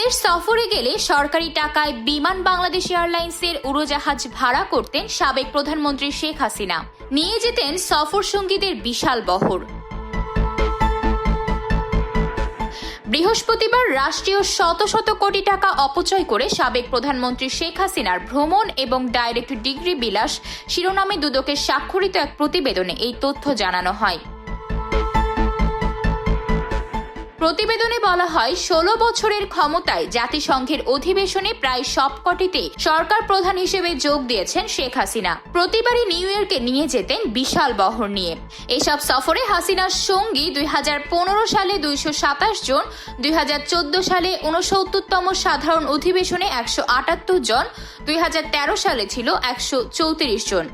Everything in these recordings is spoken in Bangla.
বিদেশ সফরে গেলে সরকারি টাকায় বিমান বাংলাদেশ এয়ারলাইন্সের উড়োজাহাজ ভাড়া করতেন সাবেক প্রধানমন্ত্রী শেখ হাসিনা। নিয়ে যেতেন সফর সঙ্গীদের বিশাল বহর। বৃহস্পতিবার রাষ্ট্রীয় শত শত কোটি টাকা অপচয় করে সাবেক প্রধানমন্ত্রী শেখ হাসিনার ভ্রমণ এবং ডাইরেক্ট ডিগ্রি বিলাস শিরোনামে দুদকে স্বাক্ষরিত এক প্রতিবেদনে এই তথ্য জানানো হয়। প্রতিবেদনে বলা হয়, 16 বছরের ক্ষমতায় জাতিসংঘের অধিবেশনে প্রায় সবকটিতে সরকার প্রধান হিসেবে যোগ দিয়েছেন শেখ হাসিনা। প্রতিবারই নিউ ইয়র্কে নিয়ে যেতেন বিশাল বহর নিয়ে। এসব সফরে হাসিনার সঙ্গী 2015 সালে 227 জন, 2014 সালে 69তম সাধারণ অধিবেশনে 178 জন, 2013 সালে ছিল 134 জন।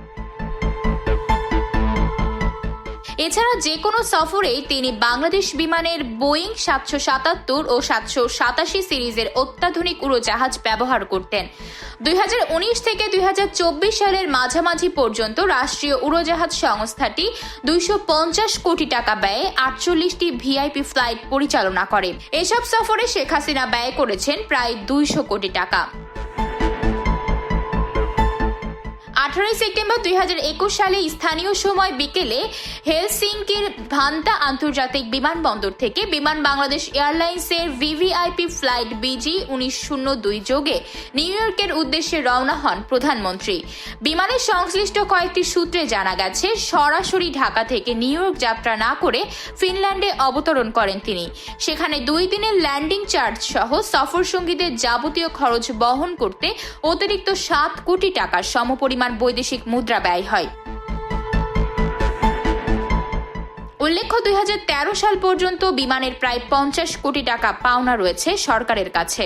এছাড়া যে কোনো সফরেই তিনি বাংলাদেশ বিমানের বোয়িং 777 ও 787 সিরিজের অত্যাধুনিক উড়োজাহাজ ব্যবহার করতেন। 2019 থেকে 2024 সালের মাঝামাঝি পর্যন্ত রাষ্ট্রীয় উড়োজাহাজ সংস্থাটি 250 কোটি টাকা ব্যয়ে 48টি ভিআইপি ফ্লাইট পরিচালনা করে। এসব সফরে শেখ হাসিনা ব্যয় করেছেন প্রায় 200 কোটি টাকা। 18 সেপ্টেম্বর 2021 সালে স্থানীয় সময় বিকেলে হেলসিঙ্কির ভান্তা আন্তর্জাতিক বিমানবন্দর থেকে বিমান বাংলাদেশ এয়ারলাইন্সের ভিভিআইপি ফ্লাইট BG1902 যোগে নিউ ইয়র্কের উদ্দেশ্যে রওনা হন প্রধানমন্ত্রী। বিমানের সংশ্লিষ্ট কয়েকটি সূত্রে জানা গেছে, সরাসরি ঢাকা থেকে নিউ ইয়র্ক যাত্রা না করে ফিনল্যান্ডে অবতরণ করেন তিনি। সেখানে 2 দিনের ল্যান্ডিং চার্জ সহ সফর সঙ্গীদের যাবতীয় খরচ বহন করতে অতিরিক্ত 7 কোটি টাকার সমপরিমাণ বৈদেশিক মুদ্রা ব্যয় হয়। উল্লেখ্য, 2013 সাল পর্যন্ত বিমানের প্রায় 50 কোটি টাকা পাওনা রয়েছে সরকারের কাছে।